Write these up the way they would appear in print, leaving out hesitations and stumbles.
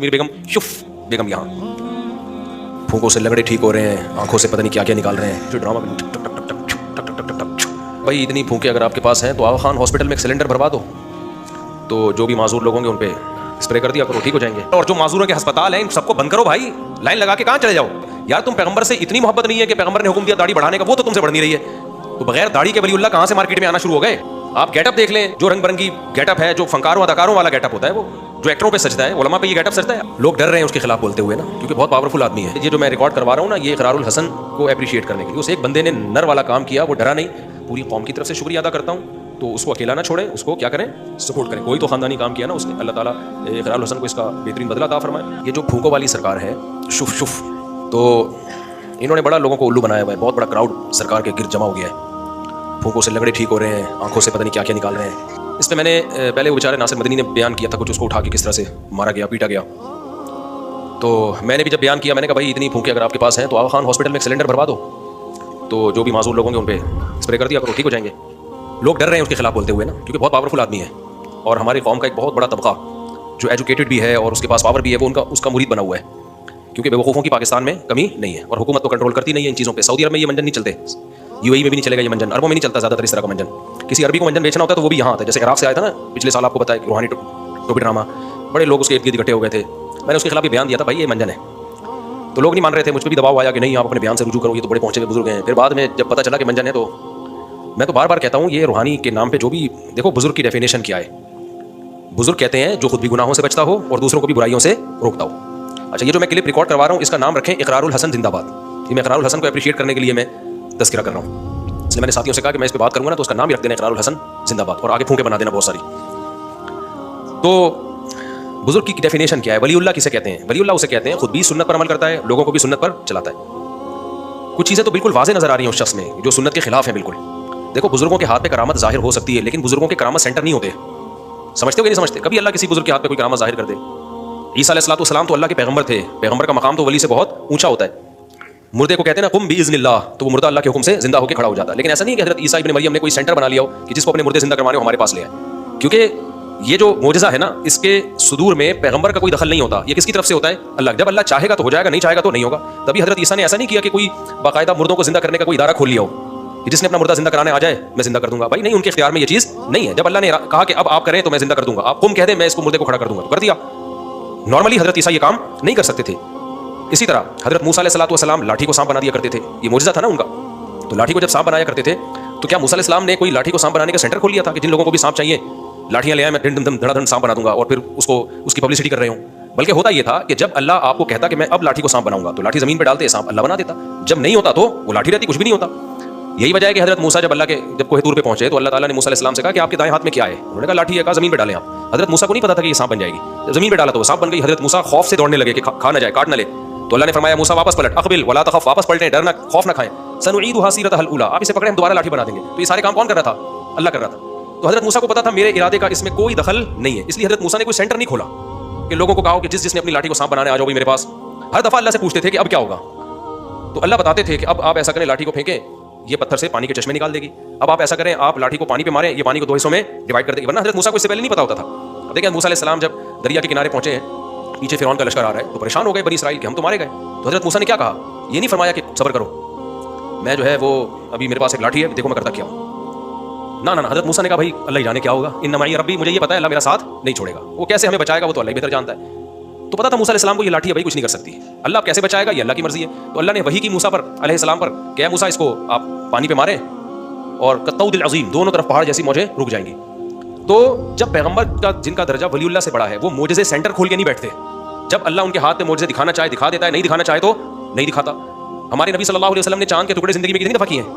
मेरी बेगम शुफ बेगम यहाँ फूंकों से लगड़े ठीक हो रहे हैं, आंखों से पता नहीं क्या क्या निकाल रहे हैं, जो ड्रामा भाई इतनी फूंके अगर आपके पास हैं तो आगा खान हॉस्पिटल में एक सिलेंडर भरवा दो, तो जो भी माजूर लोग होंगे उन पे स्प्रे कर दिया करो, ठीक हो जाएंगे। और जो माजूरों के अस्पताल हैं इन सबको बंद करो भाई, लाइन लगा के कहाँ चले जाओ यार। तुम पैगंबर से इतनी मोहब्बत नहीं है कि पैगंबर ने हुक्म दिया दाढ़ी बढ़ाने का, वो तो तुमसे बढ़ नहीं रही है, तो बगैर दाढ़ी के वलीउल्लाह कहाँ से मार्केट में आना शुरू हो गए। आप गेटअप देख लें, जो रंग बिरंगी गेटअप है, जो फंकारों अदाकारों वाला गेटअप होता है, वो जो एक्टरों पे सजता है, उलमा पे ये गेटअप सजता है। लोग डर रहे हैं उसके खिलाफ बोलते हुए ना, क्योंकि बहुत पावरफुल आदमी है। ये जो मैं रिकॉर्ड करवा रहा हूँ ना, ये इकरारुल हसन को अप्रिशिएट करने के लिए, उस एक बंदे ने नर वाला काम किया, वो डरा नहीं। पूरी कौम की तरफ से शुक्रिया अदा करता हूँ, तो उसको अकेला ना छोड़ें, उसको क्या करें, सपोर्ट करें। कोई तो खानदानी काम किया ना उसने, अल्लाह ताला इकरारुल हसन को इसका बेहतरीन बदला अता फरमाए। ये जो फूंकों वाली सरकार है शुफ शुफ, तो इन्होंने बड़ा लोगों को उल्लू बनाया हुआ है, बहुत बड़ा क्राउड सरकार के गिर्द जमा हो गया है, फूंकों से लगड़े ठीक हो रहे हैं, आंखों से पता नहीं क्या क्या निकाल रहे हैं। इस पर मैंने पहले वो बेचारे नासिर मदनी ने बयान किया था कुछ, उसको उठा के किस तरह से मारा गया, पीटा गया। तो मैंने भी जब बयान किया, मैंने कहा भाई इतनी फूंके अगर आपके पास हैं तो आगा खान हॉस्पिटल में एक सिलेंडर भरवा दो, तो जो भी माजूर लोग होंगे उन पर स्प्रे कर दिया करो, ठीक हो जाएंगे। लोग डर रहे हैं उसके खिलाफ बोलते हुए ना, क्योंकि बहुत पावरफुल आदमी है, और हमारी कौम का एक बहुत बड़ा तबका जो एजुकेटेड भी है और उसके पास पावर भी है, वो उसका मुरीद बना हुआ है, क्योंकि बेवकूफ़ों की पाकिस्तान में कमी नहीं है, और हुकूमत तो कंट्रोल करती नहीं है इन चीज़ों पे। सऊदी अरब में ये मंजन नहीं चलते, यूएई में भी नहीं चलेगा ये मंजन, अरबों में नहीं चलता ज़्यादातर इस तरह का मंजन। किसी अरबी को मंजन बेचना होता है तो वो भी यहाँ आता है, जैसे इराक से आया था ना पिछले साल, आपको पता है रूहानी टोपी ड्रामा, बड़े लोग उसके इर्द गिर्द इकट्ठे हो गए थे। मैंने उसके खिलाफ बयान दिया था भाई ये मंजन है, तो लोग नहीं मान रहे थे, मुझ पर भी दबाव आया कि नहीं आप अपने बयान से रुजू करो, ये तो बड़े पहुंचे हुए बुजुर्ग हैं। फिर बाद में जब पता चला कि मंजन है, तो मैं तो बार बार कहता हूँ ये रूहानी के नाम पे जो भी, देखो बुजुर्ग की डेफिनेशन क्या है। बुजुर्ग कहते हैं जो खुद भी गुनाहों से बचता हो और दूसरों को भी बुराइयों से रोकता हो। अच्छा, ये जो मैं क्लिप रिकॉर्ड करवा रहा हूँ इसका नाम रखें इकरारुल हसन जिंदाबाद। ये मैं इकरारुल हसन को अप्रिशिएट करने के लिए मैं तज़किरा कर रहा हूँ, इसलिए मैंने साथियों से कहा कि मैं इस पर बात करूँगा ना तो उसका नाम ही रख देना इकरारुल हसन जिंदाबाद, और आगे फूंके बना देना बहुत सारी। तो बुजुर्ग की डेफिनेशन क्या है? वलीउल्लाह किसे कहते हैं? वलीउल्लाह उसे कहते हैं खुद भी सुन्नत पर अमल करता है, लोगों को भी सुन्नत पर चलाता है। कुछ चीज़ें तो बिल्कुल वाज़ेह नजर आ रही हैं उस शख्स में जो सुन्नत के खिलाफ है बिल्कुल। देखो बुजुर्गों के हाथ पे करामत जाहिर हो सकती है, लेकिन बुजुर्गों के करामत सेंटर नहीं होते। समझते हो कि नहीं समझते? कभी अल्लाह किसी बुजुर्ग के हाथ पे कोई करामत जाहिर कर दे। ईसा अलैहिस्सलाम तो अल्लाह के पैगंबर थे, पैगंबर का मकाम तो वली से बहुत ऊंचा होता है। मुर्दे को कहते हैं ना कुम बिइज़्निल्लाह, तो वो मुर्दा अल्लाह के हुक्म से जिंदा होकर खड़ा हो जाता है। लेकिन ऐसा नहीं है कि हज़रत ईसा इब्न मरियम ने कोई सेंटर बना लिया हो कि जिसको अपने मुर्दे जिंदा करवाने हो हमारे पास ले आए, क्योंकि ये जो मोजज़ा है ना, इसके सुदूर में पैगंबर का कोई दखल नहीं होता। ये किसकी तरफ से होता है? अल्लाह। जब अल्लाह चाहेगा तो हो जाएगा, नहीं चाहेगा तो नहीं होगा। तभी हज़रत ईसा ने ऐसा नहीं किया कि कोई बाकायदा मुर्दों को जिंदा करने का कोई इदारा खोल लिया हो कि जिसने अपना मुर्दा जिंदा कराने आ जाए मैं जिंदा कर दूंगा। भाई नहीं, उनके इख्तियार में ये चीज़ नहीं है। जब अल्लाह ने कहा कि अब आप करें तो मैं जिंदा कर दूंगा, आप कुम कह दे मैं इसको मुर्दे को खड़ा कर दूंगा, तो कर दिया। नॉर्मली हज़रत ईसा ये काम नहीं कर सकते थे। इसी तरह हज़रत मूसा अलैहिस्सलाम लाठी को सांप बना दिया करते थे, ये मोजज़ा था ना उनका। तो लाठी को जब सांप बनाया करते थे, तो क्या मूसा अलैहिस्सलाम ने कोई लाठी को सांप बनाने का सेंटर खोल लिया था कि जिन लोगों को भी सांप चाहिए लाठियां ले आए, मैं धड़ाधड़ सांप बना दूंगा और फिर उसकी पब्लिसिटी कर रहे हूँ? बल्कि होता ये था कि जब अल्लाह आपको कहता कि मैं अब लाठी को सांप बनाऊंगा, तो लाठी जमीन पे डालते सांप अल्लाह बना देता। जब नहीं होता तो वो लाठी रहती, कुछ भी नहीं होता। यही वजह है कि हज़रत मूसा जब कोहे तूर पे पहुंचे तो अल्लाह ताला ने मूसा अलैहिस्सलाम से कहा कि आपके दाएं हाथ में क्या है? उन्होंने कहा लाठी है। कहा जमीन पे डालें आप। हज़रत मूसा को नहीं पता था कि ये सांप बन जाएगी। जब जमीन पे डाला तो वो सांप बन गई। हज़रत मूसा खौफ से दौड़ने लगे कि खा ना जाए, काट ना ले। तो अल्लाह ने फरमाया मूसा वापस पलट, अक़बिल वला तख़फ़, वापस पलटें, डरना खौफ ना खाएं, सनुईदुहा सीरतहल ऊला, आप इसे पकड़े हम दोबारा लाठी बना देंगे। तो ये सारे काम कौन कर रहा था? अल्लाह कर रहा था। तो हज़रत मूसा को पता था मेरे इरादे का इसमें कोई दखल नहीं है, इसलिए हज़रत मूसा ने कोई सेंटर नहीं खोला कि लोगों को कहा कि जिसने अपनी लाठी को सांप बनाने आ जाओ भाई मेरे पास। हर दफ़ा अल्लाह से पूछते थे कि अब क्या होगा, तो अल्लाह बताते थे कि अब आप ऐसा करें, लाठी को फेंकें, ये पत्थर से पानी के चश्मे निकाल देगी। अब आप ऐसा करें, आप लाठी को पानी पे मारें, ये पानी को दो हिस्सों में डिवाइड कर देगी। वरना हज़रत मूसा को इससे पहले नहीं पता होता था। अब देखिए मूसा अलैहिस्सलाम जब दरिया के किनारे पहुंचे हैं, पीछे फिरौन का लश्कर आ रहा है, तो परेशान हो गए बनी इसराइल कि हम तो मारे गए। तो हज़रत मूसा ने क्या कहा? ये नहीं फरमाया कि सब्र करो, मैं जो है वो अभी मेरे पास एक लाठी है, देखो मैं करता क्या हूँ। ना ना ना, हज़रत मूसा ने कहा भाई अल्लाह ही जाने क्या होगा, इन्ना माई रब्बी, मुझे ये पता है अल्लाह मेरा साथ नहीं छोड़ेगा, वो कैसे हमें बचाएगा वो तो अल्लाह ही बेहतर जानता है। तो पता था मूसा अलैहिस्सलाम को ये लाठी है भाई कुछ नहीं कर सकती, अल्लाह कैसे बचाएगा ये अल्लाह की मर्जी है। तो अल्लाह ने वही की मूसा पर अलैहिस्सलाम पर, क्या मूसा इसको आप पानी पे मारें और कत्तौदिल अज़ीम, दोनों तरफ पहाड़ जैसी मौजें रुक जाएंगी। तो जब पैगंबर का जिनका दर्जा वलीउल्लाह से बड़ा है, वो मोजज़े सेंटर खोल के नहीं बैठते। जब अल्लाह उनके हाथ में मोजज़े दिखाना चाहे दिखा देता है, नहीं दिखाना चाहे तो नहीं दिखाता। हमारे नबी सल्लल्लाहु अलैहि वसल्लम ने चांद के टुकड़े जिंदगी में कितनी दफ़ा किए हैं?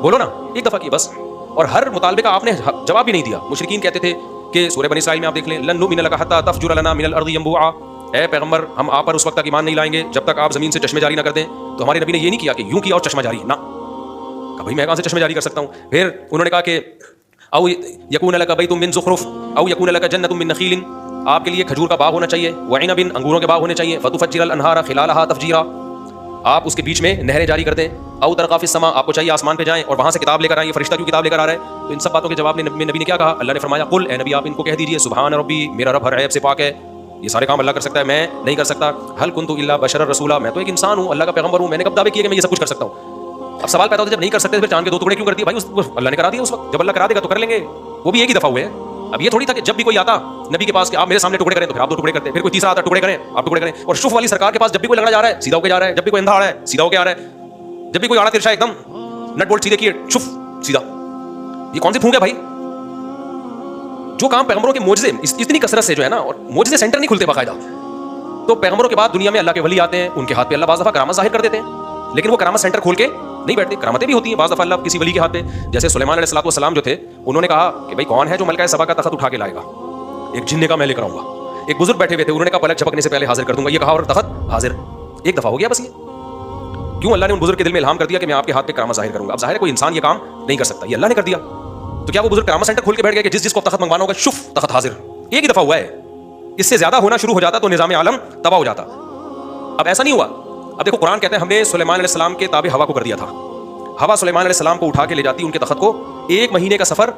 बोलो ना, एक दफ़ा किए बस। और हर मुतालबे का आपने जवाब भी नहीं दिया। मुशरिकीन कहते थे कि सूरह बनी इसराइल में आप देख लें, लन नुमिन लका हत्ता तफजुर लना मिनल अर्दि यंबुआ, ए पैगंबर हम आप पर उस वक्त तक ईमान नहीं लाएंगे जब तक आप ज़मीन से चश्मे जारी ना कर दें। तो हमारे नबी ने ये नहीं किया कि यूं किया और चश्मा जारी ना, भाई मैं कहाँ से चश्मे जारी कर सकता हूँ। फिर उन्होंने कहा कि औ यकून लका बैतुम मिन ज़ुख़रुफ़ औ यकून लका जन्नतुम मिन नख़ीलिन, आपके लिए खजूर का बाग होना चाहिए, व इनबिन, अंगूरों के बाग होने चाहिए, फतुफ़ज्जिरल अनहारा खिलालहा तफ़जीरा, आप उसके बीच में नहरें जारी कर दें। औ तरक़ा फ़िस समा, आपको चाहिए आसमान पे जाएं और वहाँ से किताब लेकर आएं, ये फरिश्ता क्यों किताब लेकर आ रहा है? तो इन सब बातों के जवाब में नबी ने क्या कहा? अल्लाह ने फरमाया कुल, ए नबी आप इनको कह दीजिए सुबहान रब्बी, मेरा रब हर ऐब से पाक है, یہ سارے کام اللہ کر سکتا ہے, میں نہیں کر سکتا. حل کنتو الا بشر رسولا, میں تو ایک انسان ہوں, اللہ کا پیغمبر ہوں, میں نے کب دعوے کیے کہ میں یہ سب کچھ کر سکتا ہوں. اب سوال پیدا ہوتا ہے جب نہیں کر سکتے پھر چاند کے 2 ٹکڑے کیوں کر دیے بھائی؟ اللہ نے کرا دیا اس وقت, جب اللہ کرا دے گا تو کر لیں گے, وہ بھی ایک ہی دفعہ ہوئے. اب یہ تھوڑی تھا کہ جب بھی کوئی آتا نبی کے پاس کہ آپ میرے سامنے ٹکڑے کریں تو پھر آپ 2 ٹکڑے کرتے, پھر کوئی تیسرا آتا ٹکڑے کریں آپ ٹکڑے کریں. اور شف والی سرکار کے پاس جب بھی کوئی لگنا جا رہا ہے سیدھا ہو کے جا رہا ہے, جب بھی کوئی اندھا آ رہا ہے سیدھا ہو کے آ رہا ہے, جب بھی کوئی آڑا ترشا ایک دم نٹ بولٹ سیدھے کیے شف سیدھا. یہ کون سی پھونک ہے بھائی؟ جو کام پیغمبروں کے معجزے اتنی کثرت سے جو ہے نا, اور معجزے سینٹر نہیں کھلتے باقاعدہ, تو پیغمبروں کے بعد دنیا میں اللہ کے ولی آتے ہیں, ان کے ہاتھ پہ اللہ بعض دفعہ کرامت ظاہر کر دیتے ہیں, لیکن وہ کرامت سینٹر کھول کے نہیں بیٹھتے. کرامتیں بھی ہوتی ہیں بعض دفعہ اللہ کسی ولی کے ہاتھ پہ, جیسے سلیمان علیہ السلام جو تھے انہوں نے کہا کہ بھائی کون ہے جو ملکہ سبا کا تخت اٹھا کے لائے گا؟ ایک جن نے کہا میں لے کر آؤں گا. ایک بزرگ بیٹھے ہوئے تھے, انہوں نے کہا پلک جھپکنے سے پہلے حاضر کر دوں گا, یہ کہا اور تخت حاضر. ایک دفعہ ہو گیا بس. یہ کیوں؟ اللہ نے ان بزرگ کے دل میں الہام کر دیا کہ میں آپ کے ہاتھ پہ کرامت ظاہر کروں گا. اب ظاہر ہے کوئی انسان یہ کام نہیں کر سکتا, یہ اللہ نے کر دیا. تو کیا وہ بزرگ کرامت سینٹر کھول کے بیٹھ گئے کہ جس کو تخت منگوانا ہوگا شف تخت حاضر؟ ایک ہی دفعہ ہوا ہے, اس سے زیادہ ہونا شروع ہو جاتا تو نظام عالم تباہ ہو جاتا. اب ایسا نہیں ہوا. اب دیکھو قرآن کہتے ہیں ہم نے سلیمان علیہ السلام کے تابع ہوا کو کر دیا تھا. ہوا سلیمان علیہ السلام کو اٹھا کے لے جاتی ان کے تخت کو, 1 مہینے کا سفر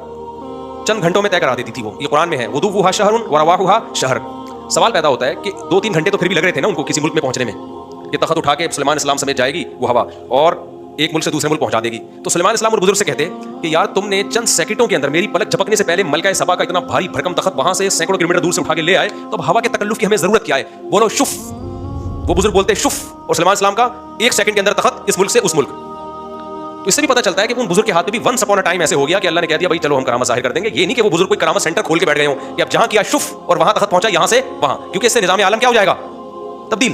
چند گھنٹوں میں طے کرا دیتی تھی وہ. یہ قرآن میں ہے غدوها شہر ورواحها شہر. سوال پیدا ہوتا ہے کہ 2-3 گھنٹے تو پھر بھی لگ رہے تھے نا ان کو کسی ملک میں پہنچنے میں, کہ تخت اٹھا کے سلیمان علیہ السلام سمیت جائے گی وہ ہوا اور ایک ملک سے دوسرے ملک پہنچا دے گی. تو سلیمان علیہ السلام اور بزرگ سے کہتے کہ یار تم نے چند سیکنڈوں کے اندر میری پلک جھپکنے سے پہلے ملکہ سبا کا اتنا بھاری بھرکم تخت وہاں سے سینکڑوں کلومیٹر دور سے اٹھا کے لے آئے, تو اب ہوا کے تکلف کی ہمیں ضرورت کیا ہے؟ بولو شف. وہ بزرگ بولتے شف, اور سلیمان علیہ السلام کا 1 سیکنڈ کے اندر تخت اس ملک سے اس ملک. تو اس سے بھی پتہ چلتا ہے کہ ان بزرگ کے ہاتھ میں بھی ونس اپون اے ٹائم ایسے ہو گیا کہ اللہ نے کہہ دیا بھائی چلو ہم کرامت ظاہر کر دیں گے. یہ نہیں کہ وہ بزرگ کوئی کرامت سینٹر کھول کے بیٹھ گئے ہوں کہ اب جہاں کیا شف اور وہاں تخت پہنچا یہاں سے وہاں, کیونکہ اس سے نظام عالم کیا ہو جائے گا؟ تبدیل.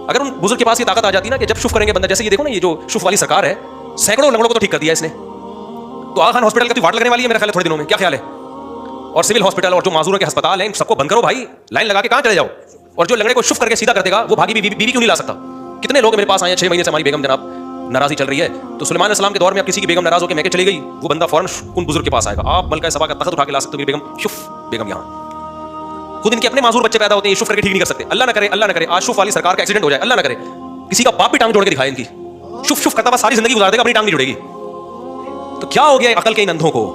اگر ان بزرگ کے پاس یہ طاقت آ جاتی نا کہ جب شف کریں گے بندہ, جیسے یہ دیکھو نا یہ جو شف والی سرکار ہے سینکڑوں لنگڑوں کو تو ٹھیک کر دیا اس نے. تو آغا خان ہاسپٹل کا تو وارڈ لگنے والی ہے میرا خیال ہے تھوڑے دنوں میں, کیا خیال ہے؟ اور سول ہاسپٹل اور جو معذوروں کے ہسپتال ہیں ان سب کو بند کرو بھائی, لائن لگا کے کہاں چلے جاؤ. اور جو لنگڑے کو شف کر کے سیدھا کر دے گا وہ بھاگی بیوی کیوں نہیں لا سکتا؟ کتنے لوگ میرے پاس آئے ہیں 6 مہینے سے ہماری بیگم جناب ناراضی چل رہی ہے. تو سلیمان علیہ السلام کے دور میں اب کسی کی بیگم ناراض ہو کے میکے چلی گئی, وہ بندہ فوراً ان بزرگ کے پاس آئے گا, آپ ملکہ سبا کا تخت اٹھا کے لا سکتے ہو میری بیگم شف بیگم یہاں. خود ان کے اپنے معذور بچے پیدا ہوتے ہیں یہ شف کر کے ٹھیک نہیں کر سکتے. اللہ نہ کرے آج شف والی سرکار کا ایکسیڈنٹ ہو جائے, اللہ نہ کرے کسی کا باپ بھی ٹانگ جوڑ کے دکھائے ان کی, شف کرتا ہوا ساری زندگی گزار دے گا, اپنی ٹانگ نہیں جڑے گی. تو کیا ہو گیا عقل کے ان اندھوں کو؟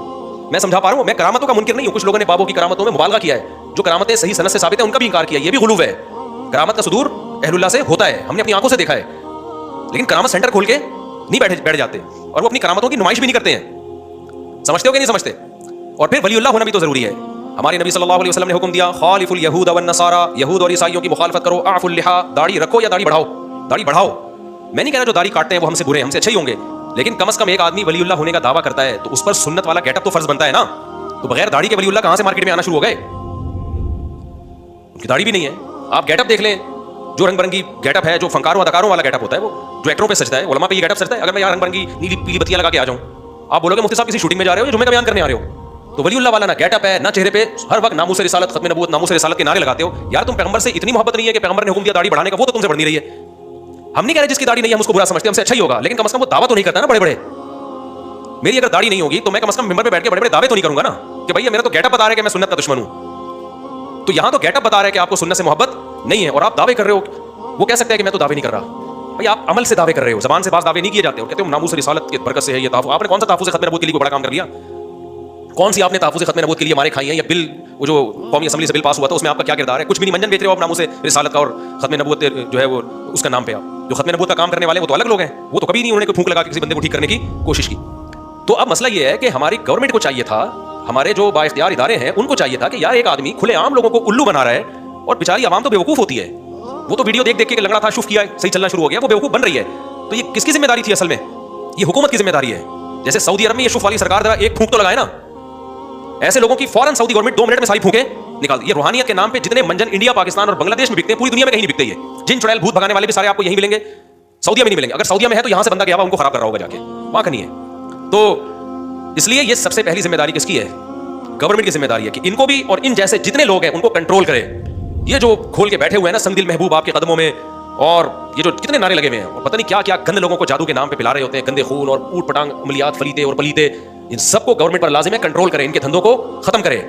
میں سمجھا پا رہا ہوں. میں کرامتوں کا منکر نہیں ہوں, کچھ لوگوں نے بابوں کی کرامتوں میں مبالغہ کیا ہے, جو کرامتیں صحیح سند سے ثابت ہیں ان کا بھی انکار کیا, یہ بھی غلو ہے. کرامت کا صدور اہل اللہ سے ہوتا ہے, ہم نے اپنی آنکھوں سے دیکھا ہے, لیکن کرامت سینٹر کھول کے نہیں بیٹھ جاتے, اور وہ اپنی کرامتوں کی نمائش بھی نہیں کرتے ہیں. سمجھتے ہو کہ نہیں سمجھتے؟ اور پھر ولی اللہ ہونا بھی تو ضروری ہے. ہمارے نبی صلی اللہ علیہ وسلم نے حکم دیا خالف الیہود والنصارى, یہود اور عیسائیوں کی مخالفت کرو. اعفوا اللحى, داڑھی رکھو یا داڑھی بڑھاؤ, داڑھی بڑھاؤ. میں نہیں کہہ رہا جو داڑھی کاٹتے ہیں وہ ہم سے برے ہیں, ہم سے اچھے ہی ہوں گے, لیکن کم از کم ایک آدمی ولی اللہ ہونے کا دعویٰ کرتا ہے تو اس پر سنت والا گیٹ اپ تو فرض بنتا ہے نا. تو بغیر داڑھی کے ولی اللہ کہاں سے مارکیٹ میں آنا شروع ہو گئے؟ ان کی داڑھی بھی نہیں ہے. آپ گیٹ اپ دیکھ لیں, جو رنگ برنگی گیٹ اپ ہے, جو فنکاروں اداکاروں والا گیٹ اپ ہوتا ہے, وہ جو ایکٹروں پہ سجتا ہے, علماء پہ یہ گیٹ اپ سجتا ہے. اگر میں یہاں رنگ برنگی نیلی پیلی بتیاں لگا کے آ جاؤں, آپ بولو گے مفتی صاحب کسی شوٹنگ میں جا رہے ہو یا جمعے کا بیان کرنے آ رہے ہو. تو ولی اللہ والا نہ گیٹ اپ ہے نہ چہرے پہ ہر وقت ناموس رسالت, ختم نبوت, ناموس رسالت کے نعرے لگاتے ہو. یار تم پیغمبر سے اتنی محبت نہیں ہے کہ پیغمبر نے حکم دیا داڑھی بڑھانے کا, وہ تو تم سے بڑھ نہیں رہی ہے. ہم نہیں کہہ رہے جس کی داڑھی نہیں ہے ہم اس کو برا سمجھتے, ہم سے اچھا ہی ہوگا, لیکن کم از کم وہ دعویٰ تو نہیں کرتا نا بڑے بڑے. میری اگر داڑھی نہیں ہوگی تو میں کم از کم ممبر پہ بیٹھ کے بڑے بڑے دعوے تو نہیں کروں گا نا کہ بھائی میرا تو گیٹ اپ بتا رہا ہے کہ میں سنت کا دشمن ہوں. تو یہاں تو گیٹ اپ بتا رہا ہے کہ آپ کو سنت سے محبت نہیں ہے, اور آپ دعوے کر رہے ہو. وہ کہہ سکتے ہیں کہ میں تو دعوے نہیں کر رہا. بھائی آپ عمل سے دعوے کر رہے ہو, زبان سے بعض دعوے نہیں کیے جاتے ہو. کہتے ہو ناموس رسالت کی برکت سے ہے یہ تحفظ. آپ نے کون سا تحفظ ختم نبوت کے لیے بڑا کام کر لیا؟ کون سی آپ نے تحفظ ختم نبوت کے لیے مارے کھائی ہیں؟ یا بل وہ جو قومی اسمبلی سے بل پاس ہوا تھا اس میں آپ کا کیا کردار ہے؟ کچھ بھی نہیں. منجن بیچ رہے ہو آپ ناموس رسالت کا, اور ختم نبوت جو ہے وہ اس کا نام پہ. آپ جو ختم نبوت کا کام کرنے والے وہ تو الگ لوگ ہیں, وہ تو کبھی نہیں انہوں نے کوئی پھونک لگا کے کسی بندے کو ٹھیک کرنے کی کوشش کی. تو اب مسئلہ یہ ہے کہ ہماری گورنمنٹ کو چاہیے تھا, ہمارے جو با اختیار ادارے ہیں ان کو چاہیے تھا کہ یار ایک آدمی کھلے عام لوگوں کو الو بنا رہا ہے, اور بیچاری عوام تو بیوقوف ہوتی ہے. وہ تو ویڈیو دیکھ کے لنگڑا تھا, شف کیا, صحیح چلنا شروع ہو گیا, وہ بیوقوف بن رہی ہے. تو یہ کس کی ذمہ داری تھی اصل میں؟ یہ حکومت کی ذمہ داری ہے. جیسے سعودی عرب میں یہ شف والی سرکار ایک پھونک تو لگائے نا, ایسے لوگوں کی فوراً سعودی گورنمنٹ 2 منٹ میں ساری پھونکیں نکال دی. یہ روحانیت کے نام پہ جتنے منجن انڈیا, پاکستان اور بنگلہ دیش میں بکتے ہیں, پوری دنیا میں کہیں نہیں بکتے. یہ جن چڑیل بھوت بھگانے والے بھی سارے آپ کو یہیں ملیں گے, سعودیہ میں نہیں ملیں گے. اگر سعودیہ میں ہے تو یہاں سے بندہ گیا ہوا ان کو خراب کر رہا ہوگا جا کے, وہاں کا نہیں ہے. تو اس لیے یہ سب سے پہلی ذمہ داری کس کی ہے؟ گورنمنٹ کی ذمہ داری ہے کہ ان کو بھی اور ان جیسے جتنے لوگ ہیں ان کو کنٹرول کرے. یہ جو کھول کے بیٹھے ہوئے ہیں نا سنگ دل محبوب آپ کے قدموں میں, اور یہ جو کتنے نعرے لگے ہوئے ہیں, اور پتہ نہیں کیا کیا گندے لوگوں کو جادو کے نام پہ پلا رہے ہوتے ہیں, گندے خون اور اوٹ پٹانگ عملیات فلیتے اور پلیتے, ان سب کو گورنمنٹ پر لازم ہے کنٹرول کرے, ان کے دھندوں کو ختم کرے.